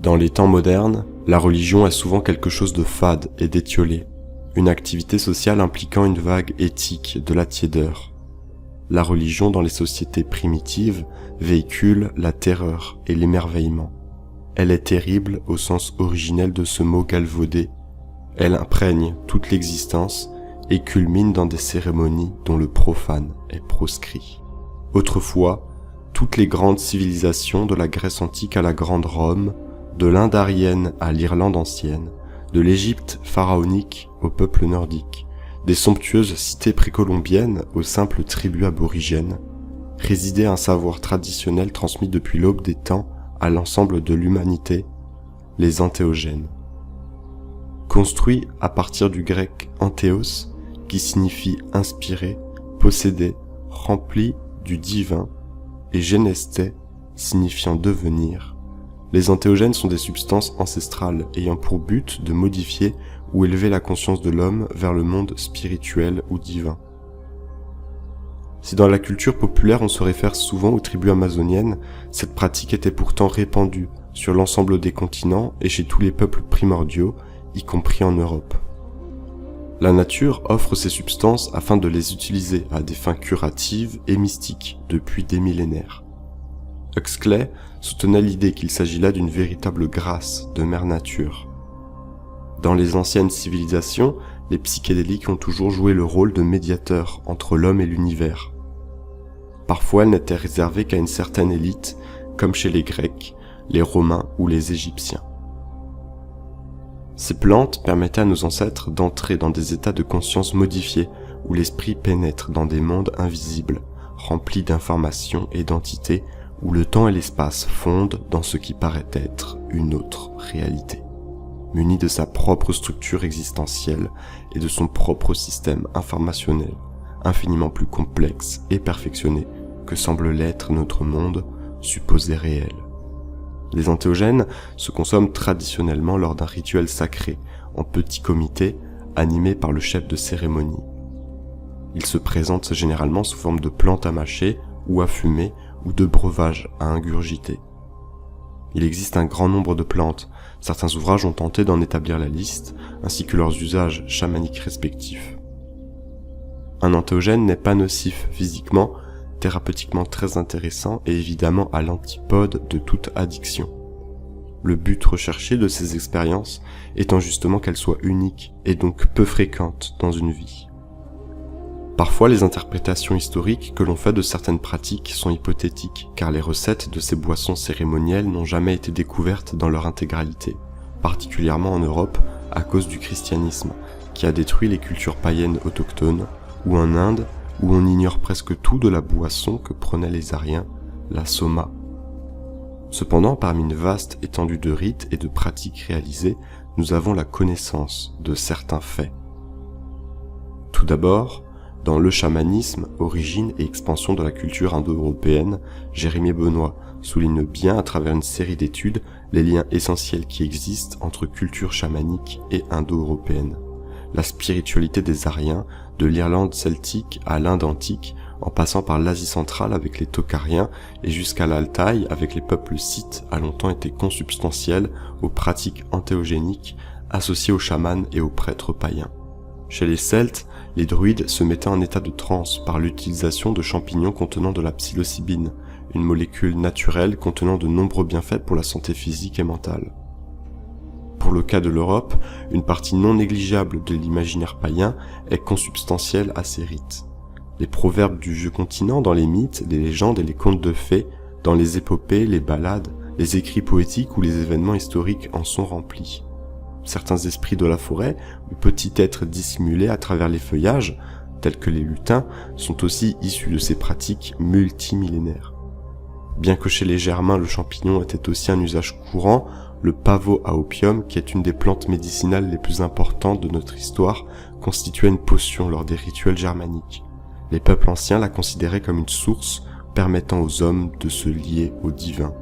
Dans les temps modernes, la religion est souvent quelque chose de fade et d'étiolé, une activité sociale impliquant une vague éthique de la tiédeur. La religion dans les sociétés primitives véhicule la terreur et l'émerveillement. Elle est terrible au sens originel de ce mot galvaudé. Elle imprègne toute l'existence et culmine dans des cérémonies dont le profane est proscrit. Autrefois, toutes les grandes civilisations de la Grèce antique à la Grande Rome, de l'Inde aryenne à l'Irlande ancienne, de l'Égypte pharaonique au peuple nordique, des somptueuses cités précolombiennes aux simples tribus aborigènes, résidait un savoir traditionnel transmis depuis l'aube des temps à l'ensemble de l'humanité, les antéogènes. Construit à partir du grec anthéos, qui signifie inspiré, possédé, rempli du divin, et génesté, signifiant devenir, les antéogènes sont des substances ancestrales ayant pour but de modifier ou élever la conscience de l'homme vers le monde spirituel ou divin. Si dans la culture populaire on se réfère souvent aux tribus amazoniennes, cette pratique était pourtant répandue sur l'ensemble des continents et chez tous les peuples primordiaux, y compris en Europe. La nature offre ces substances afin de les utiliser à des fins curatives et mystiques depuis des millénaires. Huxley soutenait l'idée qu'il s'agit là d'une véritable grâce de Mère Nature. Dans les anciennes civilisations, les psychédéliques ont toujours joué le rôle de médiateur entre l'homme et l'univers. Parfois, elles n'étaient réservées qu'à une certaine élite, comme chez les Grecs, les Romains ou les Égyptiens. Ces plantes permettaient à nos ancêtres d'entrer dans des états de conscience modifiés, où l'esprit pénètre dans des mondes invisibles, remplis d'informations et d'entités, où le temps et l'espace fondent dans ce qui paraît être une autre réalité, muni de sa propre structure existentielle et de son propre système informationnel, infiniment plus complexe et perfectionné que semble l'être notre monde supposé réel. Les antéogènes se consomment traditionnellement lors d'un rituel sacré, en petit comité, animé par le chef de cérémonie. Ils se présentent généralement sous forme de plantes à mâcher ou à fumer ou de breuvages à ingurgiter. Il existe un grand nombre de plantes, certains ouvrages ont tenté d'en établir la liste, ainsi que leurs usages chamaniques respectifs. Un antéogène n'est pas nocif physiquement, thérapeutiquement très intéressant et évidemment à l'antipode de toute addiction. Le but recherché de ces expériences étant justement qu'elles soient uniques et donc peu fréquentes dans une vie. Parfois, les interprétations historiques que l'on fait de certaines pratiques sont hypothétiques, car les recettes de ces boissons cérémonielles n'ont jamais été découvertes dans leur intégralité, particulièrement en Europe à cause du christianisme, qui a détruit les cultures païennes autochtones, ou en Inde, où on ignore presque tout de la boisson que prenaient les Aryens, la soma. Cependant, parmi une vaste étendue de rites et de pratiques réalisées, nous avons la connaissance de certains faits. Tout d'abord, dans le chamanisme, origine et expansion de la culture indo-européenne, Jérémie Benoît souligne bien à travers une série d'études les liens essentiels qui existent entre culture chamanique et indo-européenne. La spiritualité des Aryens, de l'Irlande celtique à l'Inde antique, en passant par l'Asie centrale avec les Tochariens et jusqu'à l'Altaï avec les peuples scythes, a longtemps été consubstantielle aux pratiques antéogéniques associées aux chamans et aux prêtres païens. Chez les Celtes, les druides se mettaient en état de transe par l'utilisation de champignons contenant de la psilocybine, une molécule naturelle contenant de nombreux bienfaits pour la santé physique et mentale. Pour le cas de l'Europe, une partie non négligeable de l'imaginaire païen est consubstantielle à ces rites. Les proverbes du vieux continent dans les mythes, les légendes et les contes de fées, dans les épopées, les ballades, les écrits poétiques ou les événements historiques en sont remplis. Certains esprits de la forêt, ou petits êtres dissimulés à travers les feuillages, tels que les lutins, sont aussi issus de ces pratiques multimillénaires. Bien que chez les Germains le champignon était aussi un usage courant, le pavot à opium, qui est une des plantes médicinales les plus importantes de notre histoire, constituait une potion lors des rituels germaniques. Les peuples anciens la considéraient comme une source permettant aux hommes de se lier au divin.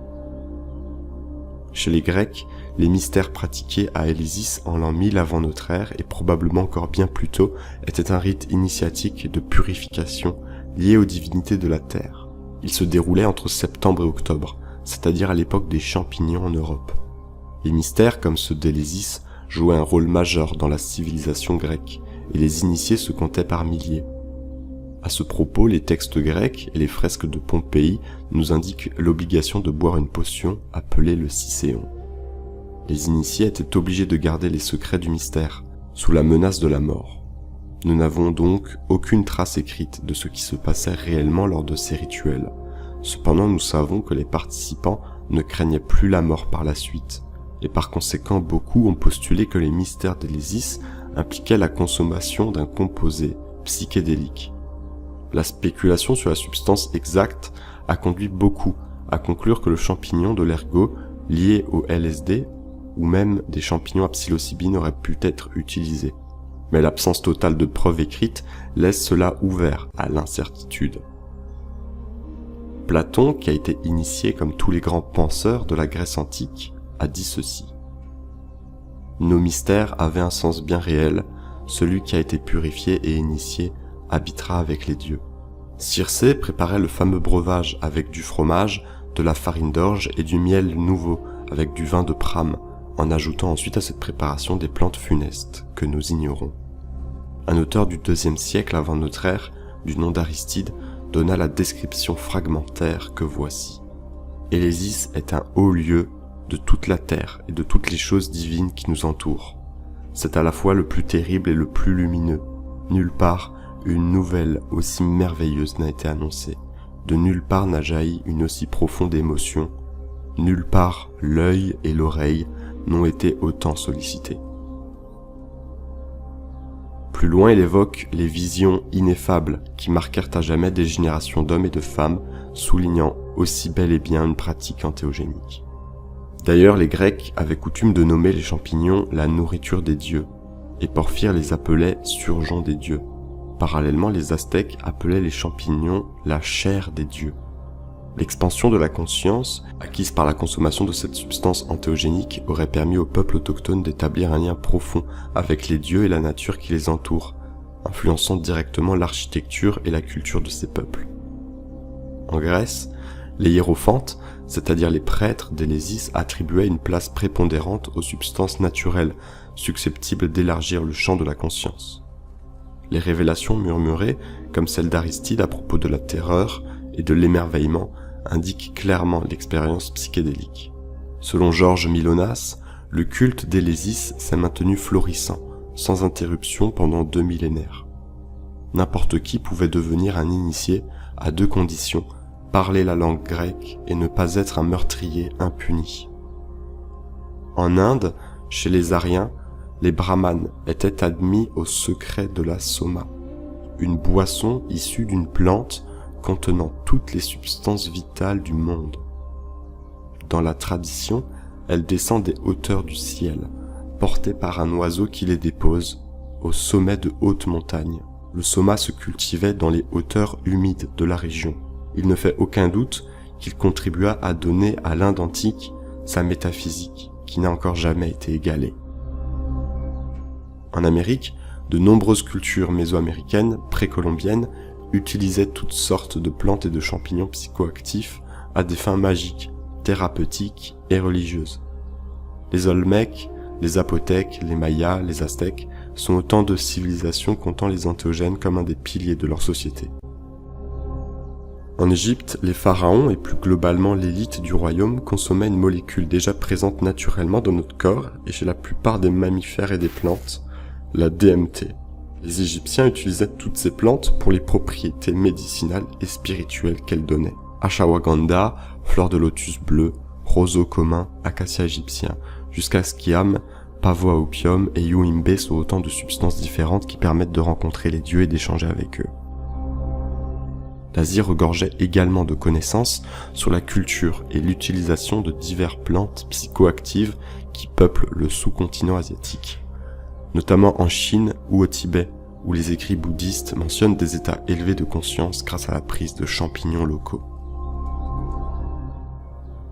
Chez les Grecs, les mystères pratiqués à Élésis en l'an 1000 avant notre ère et probablement encore bien plus tôt étaient un rite initiatique de purification lié aux divinités de la terre. Il se déroulait entre septembre et octobre, c'est-à-dire à l'époque des champignons en Europe. Les mystères comme ceux d'Élésis jouaient un rôle majeur dans la civilisation grecque, et les initiés se comptaient par milliers. À ce propos, les textes grecs et les fresques de Pompéi nous indiquent l'obligation de boire une potion appelée le Cicéon. Les initiés étaient obligés de garder les secrets du mystère, sous la menace de la mort. Nous n'avons donc aucune trace écrite de ce qui se passait réellement lors de ces rituels. Cependant, nous savons que les participants ne craignaient plus la mort par la suite, et par conséquent beaucoup ont postulé que les mystères d'Élésis impliquaient la consommation d'un composé psychédélique. La spéculation sur la substance exacte a conduit beaucoup à conclure que le champignon de l'ergot lié au LSD ou même des champignons à psilocybine auraient pu être utilisés. Mais l'absence totale de preuves écrites laisse cela ouvert à l'incertitude. Platon, qui a été initié comme tous les grands penseurs de la Grèce antique, a dit ceci. Nos mystères avaient un sens bien réel, celui qui a été purifié et initié habitera avec les dieux. Circé préparait le fameux breuvage avec du fromage, de la farine d'orge et du miel nouveau avec du vin de Prame, en ajoutant ensuite à cette préparation des plantes funestes que nous ignorons. Un auteur du IIe siècle avant notre ère, du nom d'Aristide, donna la description fragmentaire que voici. Élésis est un haut lieu de toute la terre et de toutes les choses divines qui nous entourent. C'est à la fois le plus terrible et le plus lumineux. Nulle part une nouvelle aussi merveilleuse n'a été annoncée. De nulle part n'a jailli une aussi profonde émotion. Nulle part l'œil et l'oreille n'ont été autant sollicités. Plus loin, il évoque les visions ineffables qui marquèrent à jamais des générations d'hommes et de femmes, soulignant aussi bel et bien une pratique entéogénique. D'ailleurs, les Grecs avaient coutume de nommer les champignons la nourriture des dieux, et Porphyre les appelait surgeons des dieux. Parallèlement, les Aztèques appelaient les champignons la chair des dieux. L'expansion de la conscience, acquise par la consommation de cette substance entéogénique, aurait permis aux peuples autochtones d'établir un lien profond avec les dieux et la nature qui les entoure, influençant directement l'architecture et la culture de ces peuples. En Grèce, les hiérophantes, c'est-à-dire les prêtres d'Élésis, attribuaient une place prépondérante aux substances naturelles, susceptibles d'élargir le champ de la conscience. Les révélations murmurées, comme celle d'Aristide à propos de la terreur et de l'émerveillement, indiquent clairement l'expérience psychédélique. Selon Georges Milonas, le culte d'Élésis s'est maintenu florissant, sans interruption pendant 2 millénaires. N'importe qui pouvait devenir un initié à 2 conditions, parler la langue grecque et ne pas être un meurtrier impuni. En Inde, chez les Aryens, les brahmanes étaient admis au secret de la soma, une boisson issue d'une plante contenant toutes les substances vitales du monde. Dans la tradition, elle descend des hauteurs du ciel, portée par un oiseau qui les dépose au sommet de hautes montagnes. Le soma se cultivait dans les hauteurs humides de la région. Il ne fait aucun doute qu'il contribua à donner à l'Inde antique sa métaphysique, qui n'a encore jamais été égalée. En Amérique, de nombreuses cultures mésoaméricaines, précolombiennes, utilisaient toutes sortes de plantes et de champignons psychoactifs à des fins magiques, thérapeutiques et religieuses. Les Olmèques, les Zapotèques, les Mayas, les Aztèques sont autant de civilisations comptant les entéogènes comme un des piliers de leur société. En Égypte, les pharaons et plus globalement l'élite du royaume consommaient une molécule déjà présente naturellement dans notre corps et chez la plupart des mammifères et des plantes, la DMT. Les Égyptiens utilisaient toutes ces plantes pour les propriétés médicinales et spirituelles qu'elles donnaient. Ashwagandha, fleur de lotus bleu, roseau commun, acacia égyptien, jusqu'à Skyam, pavois opium et Yuimbe sont autant de substances différentes qui permettent de rencontrer les dieux et d'échanger avec eux. L'Asie regorgeait également de connaissances sur la culture et l'utilisation de diverses plantes psychoactives qui peuplent le sous-continent asiatique, notamment en Chine ou au Tibet, où les écrits bouddhistes mentionnent des états élevés de conscience grâce à la prise de champignons locaux.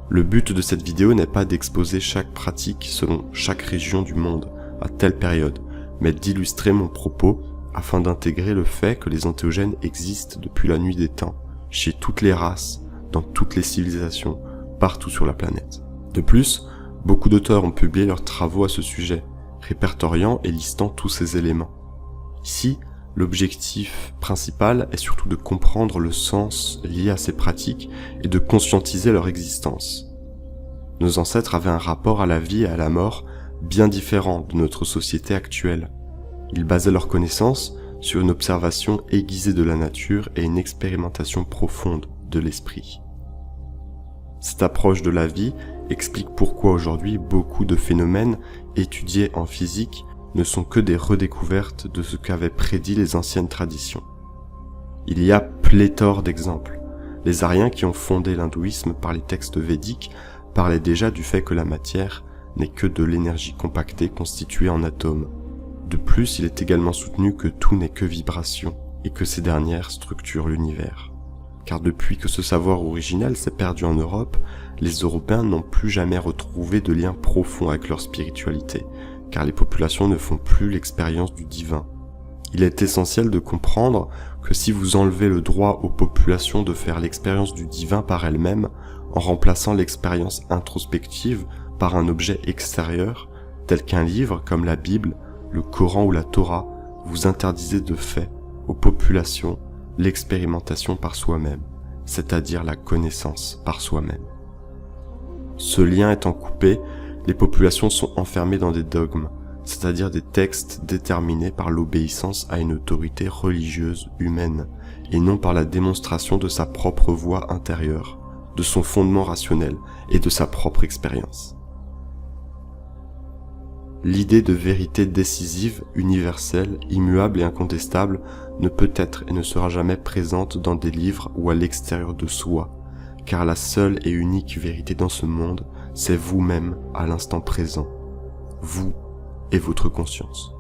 Le but de cette vidéo n'est pas d'exposer chaque pratique selon chaque région du monde à telle période, mais d'illustrer mon propos afin d'intégrer le fait que les entéogènes existent depuis la nuit des temps, chez toutes les races, dans toutes les civilisations, partout sur la planète. De plus, Beaucoup d'auteurs ont publié leurs travaux à ce sujet, répertoriant et listant tous ces éléments. Ici, l'objectif principal est surtout de comprendre le sens lié à ces pratiques et de conscientiser leur existence. Nos ancêtres avaient un rapport à la vie et à la mort bien différent de notre société actuelle. Ils basaient leurs connaissances sur une observation aiguisée de la nature et une expérimentation profonde de l'esprit. Cette approche de la vie explique pourquoi aujourd'hui beaucoup de phénomènes étudiés en physique ne sont que des redécouvertes de ce qu'avaient prédit les anciennes traditions. Il y a pléthore d'exemples. Les Aryens qui ont fondé l'hindouisme par les textes védiques parlaient déjà du fait que la matière n'est que de l'énergie compactée constituée en atomes. De plus, il est également soutenu que tout n'est que vibration et que ces dernières structurent l'univers. Car depuis que ce savoir original s'est perdu en Europe, les Européens n'ont plus jamais retrouvé de lien profond avec leur spiritualité, car les populations ne font plus l'expérience du divin. Il est essentiel de comprendre que si vous enlevez le droit aux populations de faire l'expérience du divin par elles-mêmes, en remplaçant l'expérience introspective par un objet extérieur, tel qu'un livre comme la Bible, le Coran ou la Torah, vous interdisez de fait aux populations l'expérimentation par soi-même, c'est-à-dire la connaissance par soi-même. Ce lien étant coupé, les populations sont enfermées dans des dogmes, c'est-à-dire des textes déterminés par l'obéissance à une autorité religieuse humaine, et non par la démonstration de sa propre voix intérieure, de son fondement rationnel et de sa propre expérience. L'idée de vérité décisive, universelle, immuable et incontestable ne peut être et ne sera jamais présente dans des livres ou à l'extérieur de soi, car la seule et unique vérité dans ce monde, c'est vous-même à l'instant présent, vous et votre conscience.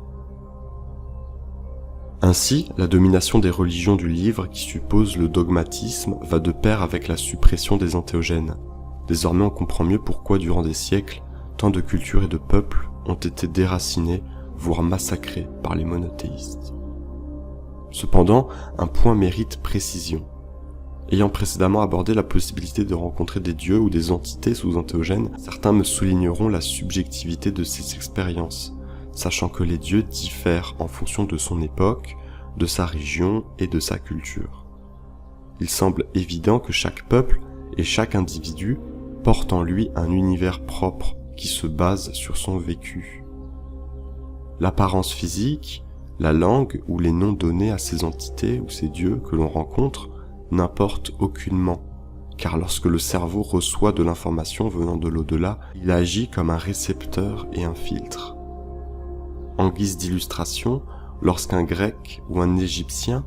Ainsi, la domination des religions du livre qui suppose le dogmatisme va de pair avec la suppression des antéogènes. Désormais on comprend mieux pourquoi durant des siècles, tant de cultures et de peuples ont été déracinés, voire massacrés par les monothéistes. Cependant, un point mérite précision. Ayant précédemment abordé la possibilité de rencontrer des dieux ou des entités sous antéogènes, certains me souligneront la subjectivité de ces expériences, sachant que les dieux diffèrent en fonction de son époque, de sa région et de sa culture. Il semble évident que chaque peuple et chaque individu porte en lui un univers propre qui se base sur son vécu. L'apparence physique, la langue ou les noms donnés à ces entités ou ces dieux que l'on rencontre n'importent aucunement, car lorsque le cerveau reçoit de l'information venant de l'au-delà, il agit comme un récepteur et un filtre. En guise d'illustration, lorsqu'un grec ou un égyptien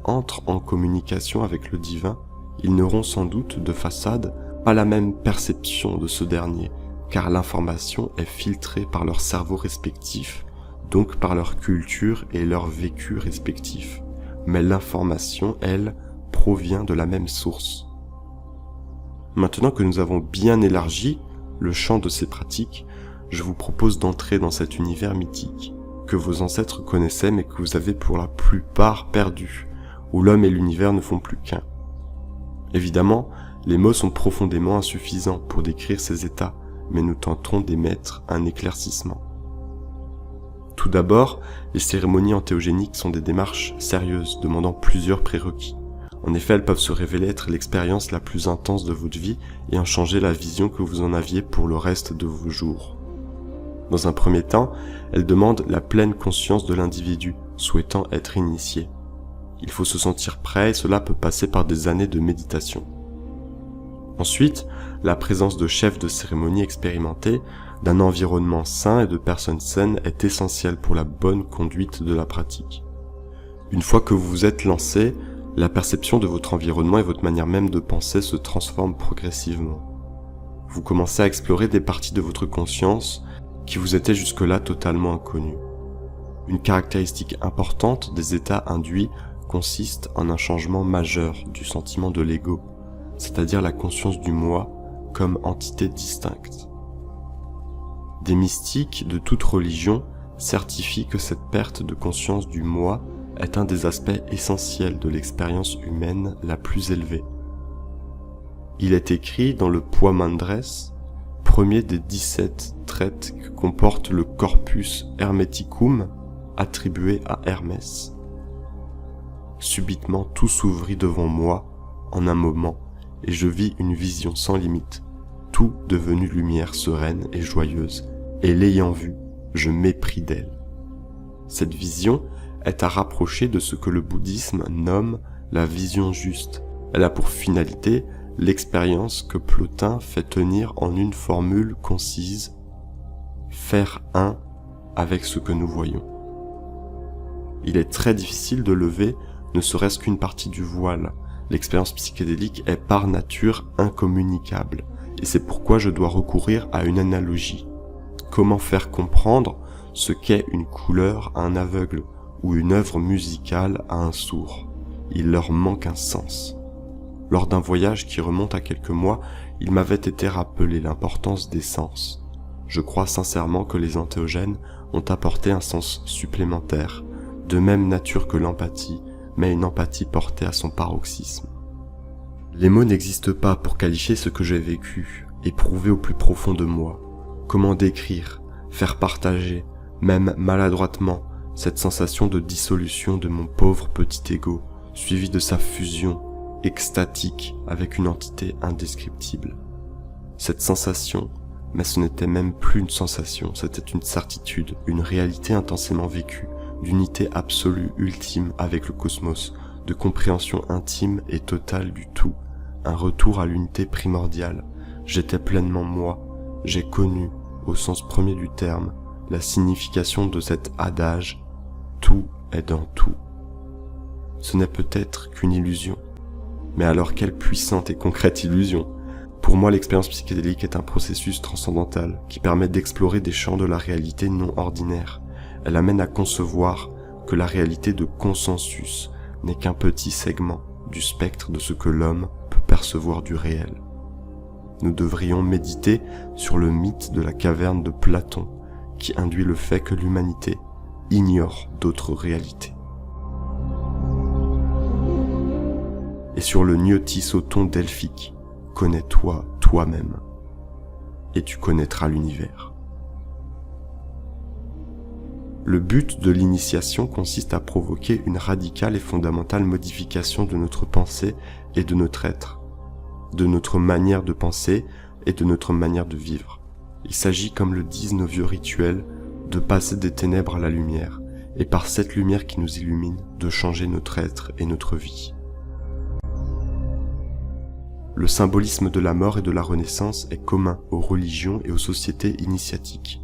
entre en communication avec le divin, ils n'auront sans doute de façade pas la même perception de ce dernier, car l'information est filtrée par leurs cerveaux respectifs, donc par leur culture et leur vécu respectifs. Mais l'information, elle, provient de la même source. Maintenant que nous avons bien élargi le champ de ces pratiques, je vous propose d'entrer dans cet univers mythique, que vos ancêtres connaissaient mais que vous avez pour la plupart perdu, où l'homme et l'univers ne font plus qu'un. Évidemment, les mots sont profondément insuffisants pour décrire ces états, mais nous tenterons d'émettre un éclaircissement. Tout d'abord, les cérémonies antéogéniques sont des démarches sérieuses, demandant plusieurs prérequis. En effet, elles peuvent se révéler être l'expérience la plus intense de votre vie et en changer la vision que vous en aviez pour le reste de vos jours. Dans un premier temps, elles demandent la pleine conscience de l'individu, souhaitant être initié. Il faut se sentir prêt et cela peut passer par des années de méditation. Ensuite, la présence de chefs de cérémonie expérimentés, d'un environnement sain et de personnes saines est essentielle pour la bonne conduite de la pratique. Une fois que vous vous êtes lancé, la perception de votre environnement et votre manière même de penser se transforme progressivement. Vous commencez à explorer des parties de votre conscience qui vous étaient jusque-là totalement inconnues. Une caractéristique importante des états induits consiste en un changement majeur du sentiment de l'ego, c'est-à-dire la conscience du moi comme entité distincte. Des mystiques de toute religion certifient que cette perte de conscience du moi est un des aspects essentiels de l'expérience humaine la plus élevée. Il est écrit dans le Poimandres, premier des 17 traits que comporte le Corpus Hermeticum attribué à Hermès. Subitement tout s'ouvrit devant moi en un moment et je vis une vision sans limite, tout devenu lumière sereine et joyeuse, et l'ayant vue, je m'épris d'elle. Cette vision est à rapprocher de ce que le bouddhisme nomme la vision juste. Elle a pour finalité l'expérience que Plotin fait tenir en une formule concise: faire un avec ce que nous voyons. Il est très difficile de lever ne serait-ce qu'une partie du voile. L'expérience psychédélique est par nature incommunicable, et c'est pourquoi je dois recourir à une analogie. Comment faire comprendre ce qu'est une couleur à un aveugle ou une œuvre musicale à un sourd? Il leur manque un sens. Lors d'un voyage qui remonte à quelques mois, il m'avait été rappelé l'importance des sens. Je crois sincèrement que les entéogènes ont apporté un sens supplémentaire, de même nature que l'empathie, mais une empathie portée à son paroxysme. Les mots n'existent pas pour qualifier ce que j'ai vécu, éprouvé au plus profond de moi. Comment décrire, faire partager, même maladroitement, cette sensation de dissolution de mon pauvre petit ego, suivie de sa fusion extatique avec une entité indescriptible. Cette sensation, mais ce n'était même plus une sensation, c'était une certitude, une réalité intensément vécue, d'unité absolue ultime avec le cosmos, de compréhension intime et totale du tout, un retour à l'unité primordiale. J'étais pleinement moi, j'ai connu, au sens premier du terme, la signification de cet adage « tout est dans tout ». Ce n'est peut-être qu'une illusion, mais alors quelle puissante et concrète illusion! Pour moi, l'expérience psychédélique est un processus transcendantal qui permet d'explorer des champs de la réalité non ordinaire. Elle amène à concevoir que la réalité de consensus n'est qu'un petit segment du spectre de ce que l'homme peut percevoir du réel. Nous devrions méditer sur le mythe de la caverne de Platon, qui induit le fait que l'humanité ignore d'autres réalités. Et sur le gnothissoton delphique, connais-toi toi-même, et tu connaîtras l'univers. Le but de l'initiation consiste à provoquer une radicale et fondamentale modification de notre pensée et de notre être, de notre manière de penser et de notre manière de vivre. Il s'agit, comme le disent nos vieux rituels, de passer des ténèbres à la lumière, et par cette lumière qui nous illumine, de changer notre être et notre vie. Le symbolisme de la mort et de la renaissance est commun aux religions et aux sociétés initiatiques.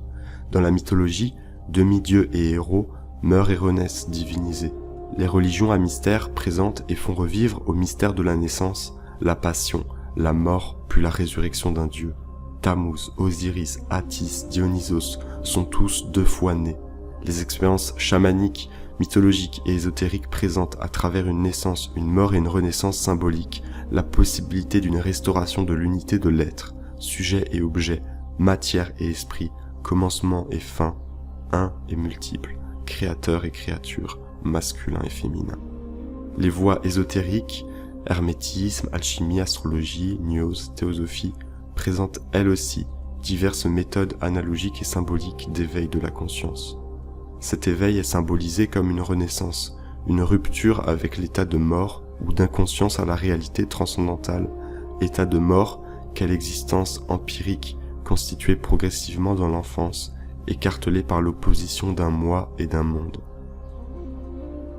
Dans la mythologie, demi-dieux et héros meurent et renaissent divinisés. Les religions à mystère présentent et font revivre au mystère de la naissance, la passion, la mort, puis la résurrection d'un dieu. Tammuz, Osiris, Attis, Dionysos sont tous deux fois nés. Les expériences chamaniques, mythologiques et ésotériques présentent à travers une naissance, une mort et une renaissance symbolique la possibilité d'une restauration de l'unité de l'être, sujet et objet, matière et esprit, commencement et fin, un et multiple, créateur et créature, masculin et féminin. Les voies ésotériques, hermétisme, alchimie, astrologie, gnose, théosophie, présentent elles aussi diverses méthodes analogiques et symboliques d'éveil de la conscience. Cet éveil est symbolisé comme une renaissance, une rupture avec l'état de mort ou d'inconscience à la réalité transcendantale, état de mort quelle existence empirique constituée progressivement dans l'enfance, écartelée par l'opposition d'un moi et d'un monde.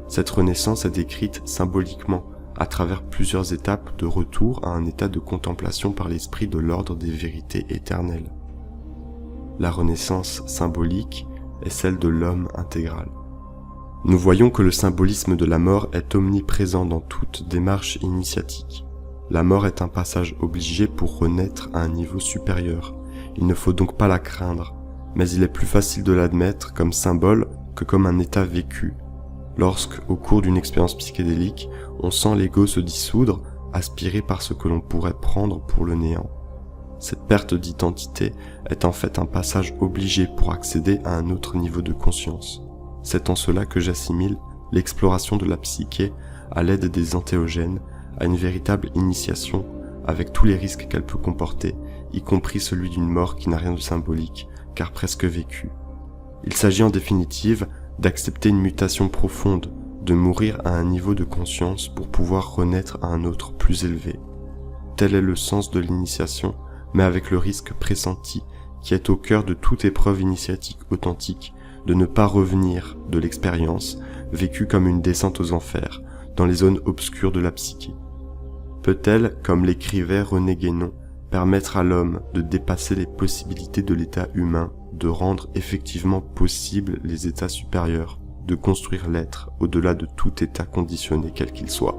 Cette renaissance est décrite symboliquement à travers plusieurs étapes de retour à un état de contemplation par l'esprit de l'ordre des vérités éternelles. La renaissance symbolique est celle de l'homme intégral. Nous voyons que le symbolisme de la mort est omniprésent dans toute démarche initiatique. La mort est un passage obligé pour renaître à un niveau supérieur. Il ne faut donc pas la craindre, mais il est plus facile de l'admettre comme symbole que comme un état vécu. Lorsque, au cours d'une expérience psychédélique, on sent l'ego se dissoudre, aspiré par ce que l'on pourrait prendre pour le néant. Cette perte d'identité est en fait un passage obligé pour accéder à un autre niveau de conscience. C'est en cela que j'assimile l'exploration de la psyché à l'aide des entéogènes à une véritable initiation avec tous les risques qu'elle peut comporter, y compris celui d'une mort qui n'a rien de symbolique, car presque vécue. Il s'agit en définitive d'accepter une mutation profonde, de mourir à un niveau de conscience pour pouvoir renaître à un autre plus élevé. Tel est le sens de l'initiation, mais avec le risque pressenti qui est au cœur de toute épreuve initiatique authentique, de ne pas revenir de l'expérience vécue comme une descente aux enfers, dans les zones obscures de la psyché. Peut-elle, comme l'écrivait René Guénon, permettre à l'homme de dépasser les possibilités de l'état humain, de rendre effectivement possible les états supérieurs, de construire l'être au-delà de tout état conditionné quel qu'il soit.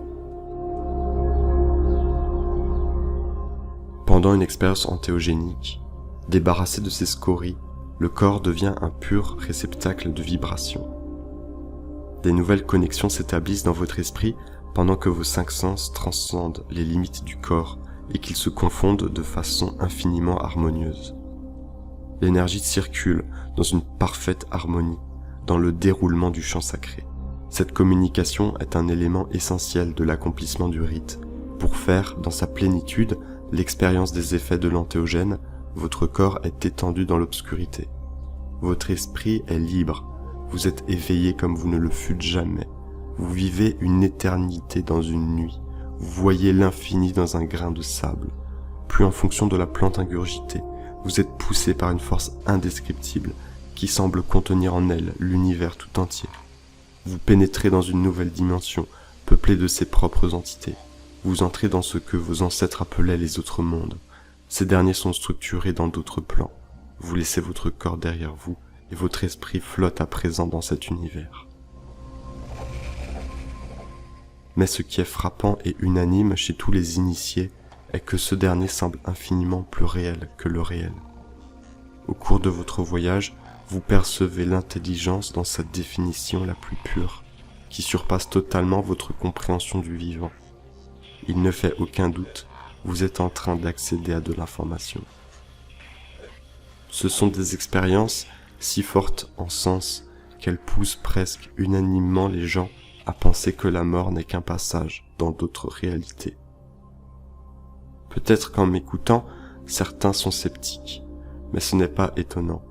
Pendant une expérience entéogénique, débarrassé de ses scories, le corps devient un pur réceptacle de vibrations. Des nouvelles connexions s'établissent dans votre esprit pendant que vos 5 sens transcendent les limites du corps et qu'ils se confondent de façon infiniment harmonieuse. L'énergie circule dans une parfaite harmonie, dans le déroulement du chant sacré. Cette communication est un élément essentiel de l'accomplissement du rite. Pour faire, dans sa plénitude, l'expérience des effets de l'entéogène, votre corps est étendu dans l'obscurité. Votre esprit est libre, vous êtes éveillé comme vous ne le fûtes jamais. Vous vivez une éternité dans une nuit, vous voyez l'infini dans un grain de sable. Puis en fonction de la plante ingurgitée, vous êtes poussé par une force indescriptible qui semble contenir en elle l'univers tout entier. Vous pénétrez dans une nouvelle dimension, peuplée de ses propres entités. Vous entrez dans ce que vos ancêtres appelaient les autres mondes. Ces derniers sont structurés dans d'autres plans. Vous laissez votre corps derrière vous et votre esprit flotte à présent dans cet univers. Mais ce qui est frappant et unanime chez tous les initiés est que ce dernier semble infiniment plus réel que le réel. Au cours de votre voyage, vous percevez l'intelligence dans sa définition la plus pure, qui surpasse totalement votre compréhension du vivant. Il ne fait aucun doute, vous êtes en train d'accéder à de l'information. Ce sont des expériences si fortes en sens qu'elles poussent presque unanimement les gens à penser que la mort n'est qu'un passage dans d'autres réalités. Peut-être qu'en m'écoutant, certains sont sceptiques, mais ce n'est pas étonnant.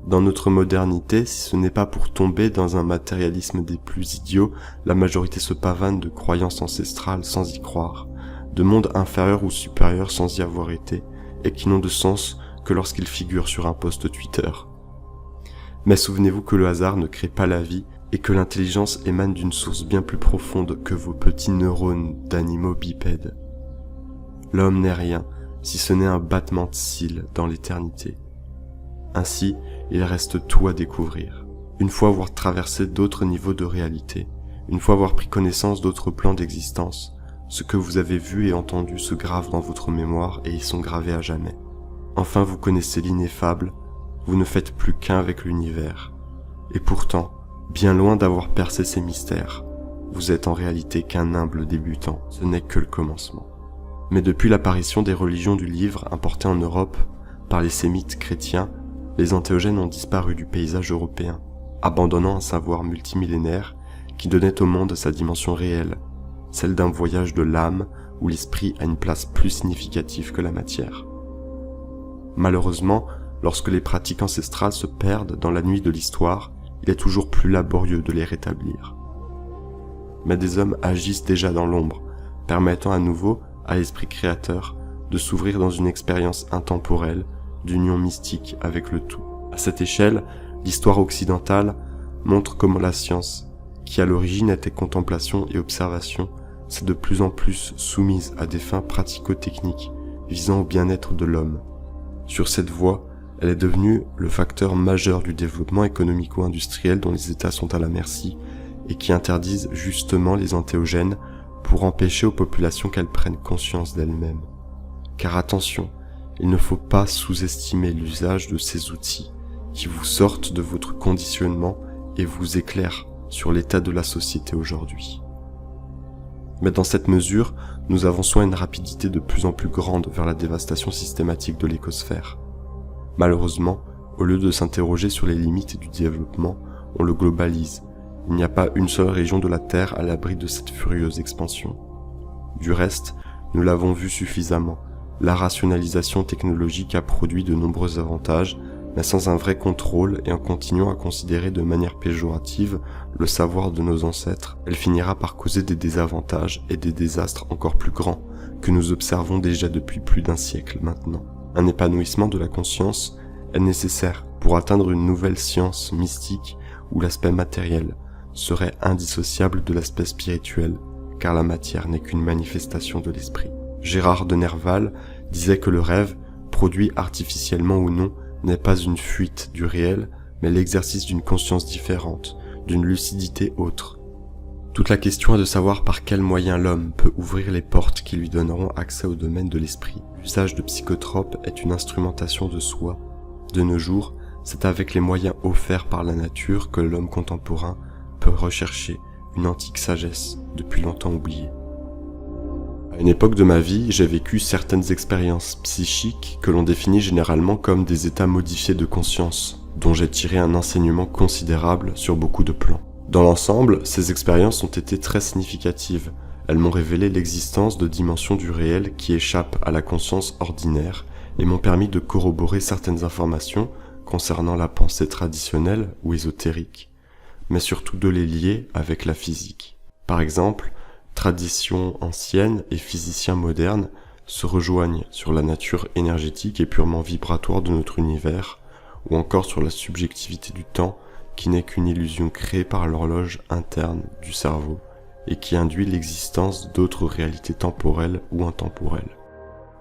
Dans notre modernité, si ce n'est pas pour tomber dans un matérialisme des plus idiots, la majorité se pavane de croyances ancestrales sans y croire, de mondes inférieurs ou supérieurs sans y avoir été, et qui n'ont de sens que lorsqu'ils figurent sur un post Twitter. Mais souvenez-vous que le hasard ne crée pas la vie, et que l'intelligence émane d'une source bien plus profonde que vos petits neurones d'animaux bipèdes. L'homme n'est rien, si ce n'est un battement de cils dans l'éternité. Ainsi, il reste tout à découvrir. Une fois avoir traversé d'autres niveaux de réalité, une fois avoir pris connaissance d'autres plans d'existence, ce que vous avez vu et entendu se grave dans votre mémoire et y sont gravés à jamais. Enfin, vous connaissez l'ineffable, vous ne faites plus qu'un avec l'univers. Et pourtant, bien loin d'avoir percé ces mystères, vous êtes en réalité qu'un humble débutant, ce n'est que le commencement. Mais depuis l'apparition des religions du livre importées en Europe par les sémites chrétiens, les entéogènes ont disparu du paysage européen, abandonnant un savoir multimillénaire qui donnait au monde sa dimension réelle, celle d'un voyage de l'âme où l'esprit a une place plus significative que la matière. Malheureusement, lorsque les pratiques ancestrales se perdent dans la nuit de l'histoire, il est toujours plus laborieux de les rétablir. Mais des hommes agissent déjà dans l'ombre, permettant à nouveau à l'esprit créateur de s'ouvrir dans une expérience intemporelle d'union mystique avec le tout. À cette échelle, l'histoire occidentale montre comment la science, qui à l'origine était contemplation et observation, s'est de plus en plus soumise à des fins pratico-techniques visant au bien-être de l'homme. Sur cette voie, elle est devenue le facteur majeur du développement économico-industriel dont les États sont à la merci et qui interdisent justement les entéogènes pour empêcher aux populations qu'elles prennent conscience d'elles-mêmes. Car attention, il ne faut pas sous-estimer l'usage de ces outils qui vous sortent de votre conditionnement et vous éclairent sur l'état de la société aujourd'hui. Mais dans cette mesure, nous avançons à une rapidité de plus en plus grande vers la dévastation systématique de l'écosphère. Malheureusement, au lieu de s'interroger sur les limites du développement, on le globalise. Il n'y a pas une seule région de la Terre à l'abri de cette furieuse expansion. Du reste, Nous l'avons vu suffisamment. La rationalisation technologique a produit de nombreux avantages, mais sans un vrai contrôle et en continuant à considérer de manière péjorative le savoir de nos ancêtres, elle finira par causer des désavantages et des désastres encore plus grands que nous observons déjà depuis plus d'un siècle maintenant. Un épanouissement de la conscience est nécessaire pour atteindre une nouvelle science mystique où l'aspect matériel serait indissociable de l'aspect spirituel, car la matière n'est qu'une manifestation de l'esprit. Gérard de Nerval disait que le rêve, produit artificiellement ou non, n'est pas une fuite du réel, mais l'exercice d'une conscience différente, d'une lucidité autre. Toute la question est de savoir par quels moyens l'homme peut ouvrir les portes qui lui donneront accès au domaine de l'esprit. L'usage de psychotropes est une instrumentation de soi. De nos jours, c'est avec les moyens offerts par la nature que l'homme contemporain peut rechercher une antique sagesse depuis longtemps oubliée. À une époque de ma vie, j'ai vécu certaines expériences psychiques que l'on définit généralement comme des états modifiés de conscience, dont j'ai tiré un enseignement considérable sur beaucoup de plans. Dans l'ensemble, ces expériences ont été très significatives. Elles m'ont révélé l'existence de dimensions du réel qui échappent à la conscience ordinaire et m'ont permis de corroborer certaines informations concernant la pensée traditionnelle ou ésotérique, mais surtout de les lier avec la physique. Par exemple, traditions anciennes et physiciens modernes se rejoignent sur la nature énergétique et purement vibratoire de notre univers, ou encore sur la subjectivité du temps qui n'est qu'une illusion créée par l'horloge interne du cerveau et qui induit l'existence d'autres réalités temporelles ou intemporelles.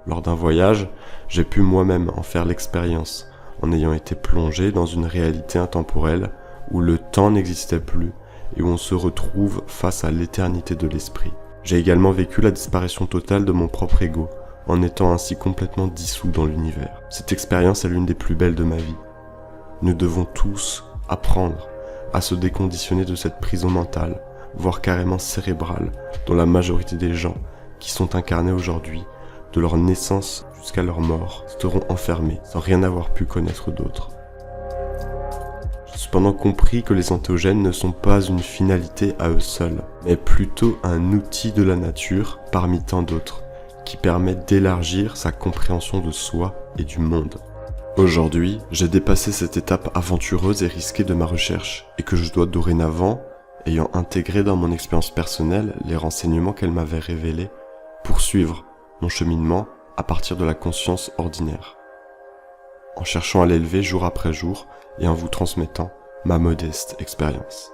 Lors d'un voyage, j'ai pu moi-même en faire l'expérience, en ayant été plongé dans une réalité intemporelle où le temps n'existait plus et où on se retrouve face à l'éternité de l'esprit. J'ai également vécu la disparition totale de mon propre ego, en étant ainsi complètement dissous dans l'univers. Cette expérience est l'une des plus belles de ma vie. Nous devons tous apprendre à se déconditionner de cette prison mentale, voire carrément cérébrale, dont la majorité des gens qui sont incarnés aujourd'hui, de leur naissance jusqu'à leur mort, seront enfermés sans rien avoir pu connaître d'autre. J'ai cependant compris que les entéogènes ne sont pas une finalité à eux seuls, mais plutôt un outil de la nature parmi tant d'autres, qui permet d'élargir sa compréhension de soi et du monde. Aujourd'hui, j'ai dépassé cette étape aventureuse et risquée de ma recherche, et que je dois dorénavant, ayant intégré dans mon expérience personnelle les renseignements qu'elle m'avait révélés, poursuivre mon cheminement à partir de la conscience ordinaire, en cherchant à l'élever jour après jour et en vous transmettant ma modeste expérience.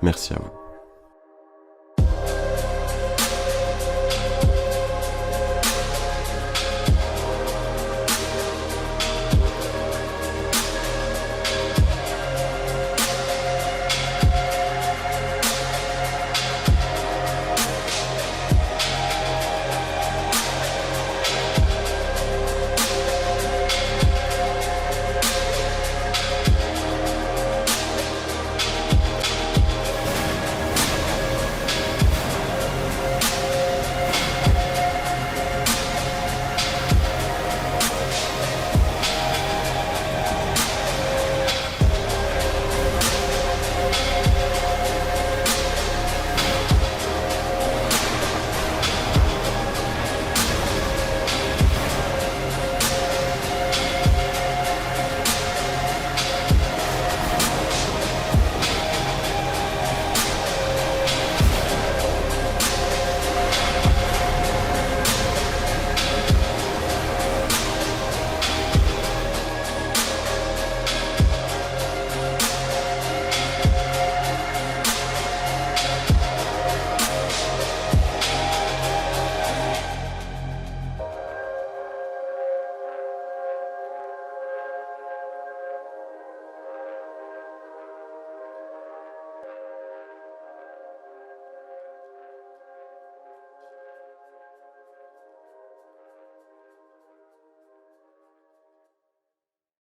Merci à vous.